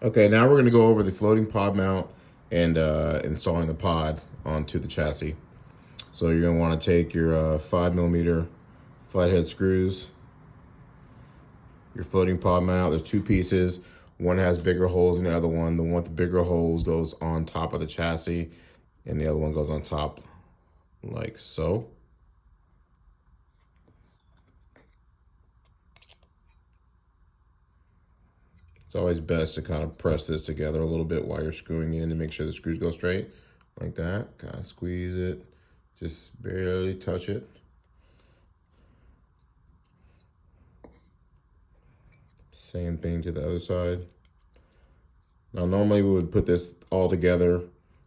Okay, now we're going to go over the floating pod mount and installing the pod onto the chassis. So you're going to want to take your 5 millimeter flathead screws, your floating pod mount. There's two pieces. One has bigger holes than the other one. The one with the bigger holes goes on top of the chassis, and the other one goes on top like so. It's always best to kind of press this together a little bit while you're screwing in to make sure the screws go straight, like that. Kind of squeeze it, just barely touch it. Same thing to the other side. Now, normally we would put this all together at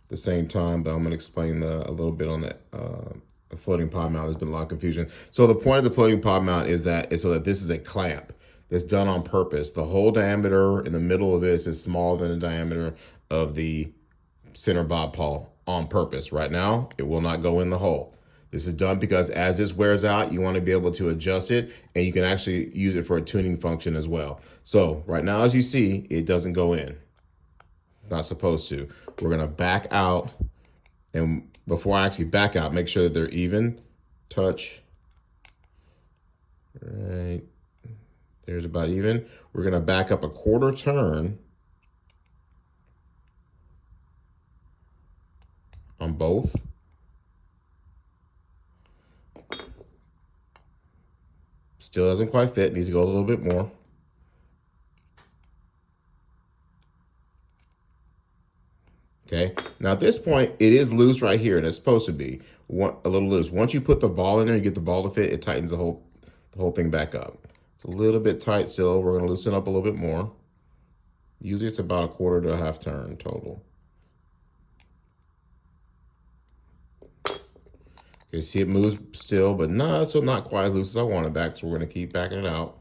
the same time, but I'm going to explain a little bit on the floating pod mount. There's been a lot of confusion. So the point of the floating pod mount is so that this is a clamp that's done on purpose. The hole diameter in the middle of this is smaller than the diameter of the center bob pawl on purpose. Right now, it will not go in the hole. This is done because as this wears out, you want to be able to adjust it, and you can actually use it for a tuning function as well. So right now, as you see, it doesn't go in. Not supposed to. We're going to back out, and before I actually back out, make sure that they're even. Touch. Right. There's about even. We're going to back up a quarter turn on both. Still doesn't quite fit. Needs to go a little bit more. Okay. Now at this point, it is loose right here, and it's supposed to be a little loose. Once you put the ball in there, you get the ball to fit. It tightens the whole thing back up. It's a little bit tight still. We're going to loosen up a little bit more. Usually it's about a quarter to a half turn total. Okay, see it moves still, but still not quite as loose as I want it back, so we're going to keep backing it out.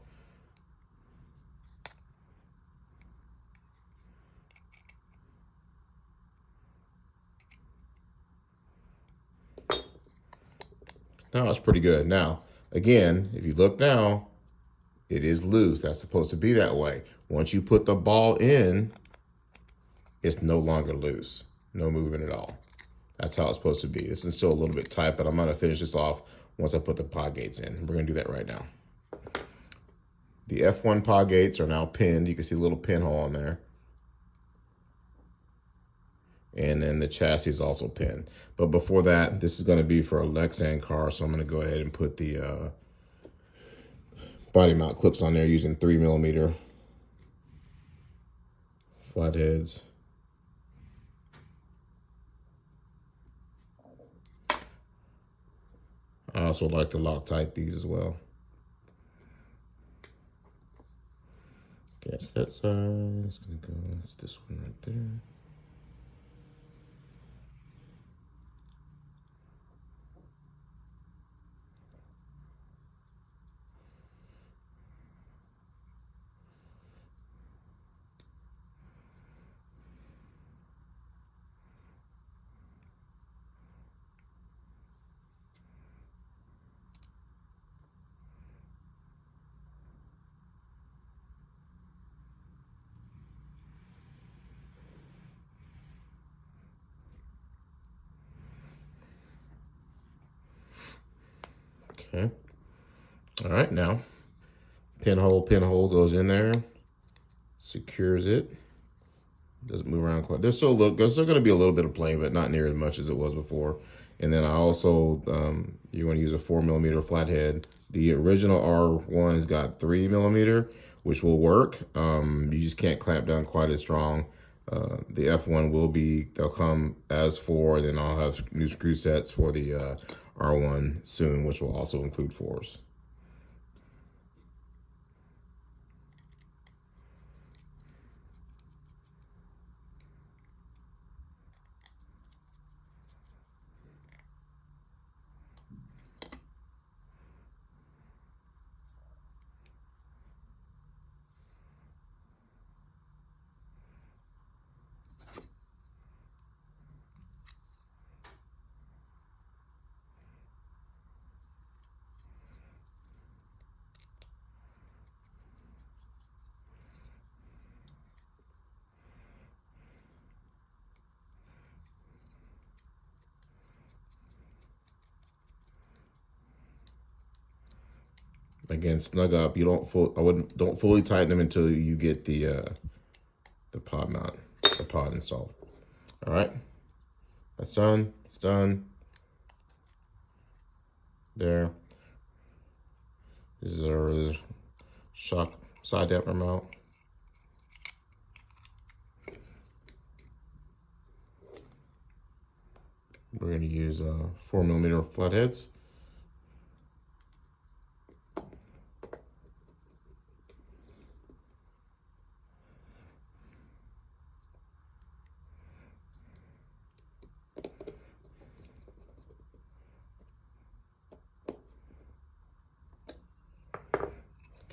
Now it's pretty good. Now, again, if you look now, it is loose. That's supposed to be that way. Once you put the ball in, it's no longer loose. No movement at all. That's how it's supposed to be. This is still a little bit tight, but I'm going to finish this off once I put the pod gates in. We're going to do that right now. The F1 pod gates are now pinned. You can see a little pinhole on there. And then the chassis is also pinned. But before that, this is going to be for a Lexan car, so I'm going to go ahead and put the body mount clips on there using 3 millimeter flatheads. I also like to Loctite these as well. Okay, that's that side. It's going to go, it's this one right there. Okay. All right, now pinhole goes in there, secures it. Doesn't move around quite. There's still going to be a little bit of play, but not near as much as it was before. And then I also you want to use a 4 millimeter flathead. The original R1 has got 3 millimeter, which will work. You just can't clamp down quite as strong. The F1 they'll come as 4, and then I'll have new screw sets for the R1 soon, which will also include 4s. Again, snug up. You don't fully tighten them until you get the pod mount, the pod installed. All right, that's done. It's done. There. This is our shock side damper mount. We're going to use 4mm flatheads.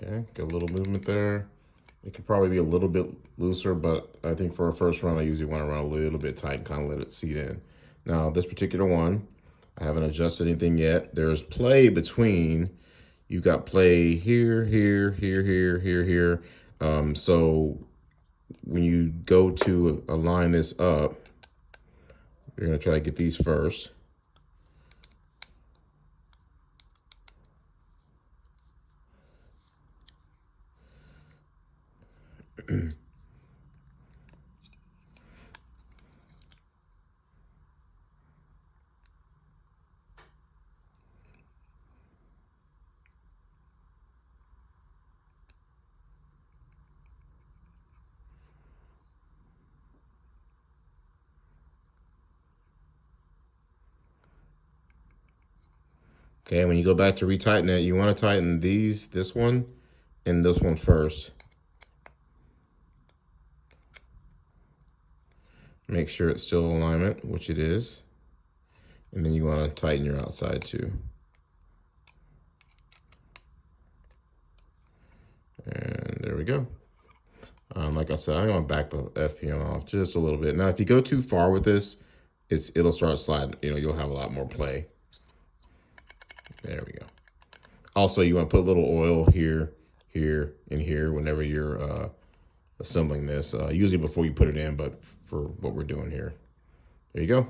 Okay, get a little movement there. It could probably be a little bit looser, but I think for a first run, I usually want to run a little bit tight and kind of let it seat in. Now, this particular one, I haven't adjusted anything yet. There's play between, you got play here, here, here, here, here, here. So when you go to align this up, you're gonna try to get these first. Okay, when you go back to retighten it, you want to tighten this one and this one first. Make sure it's still in alignment, which it is. And then you want to tighten your outside too. And there we go. Like I said, I'm going to back the FPM off just a little bit. Now, if you go too far with this, it'll start sliding. You'll have a lot more play. There we go. Also, you want to put a little oil here, here, and here whenever you're assembling this. Usually before you put it in, but for what we're doing here. There you go.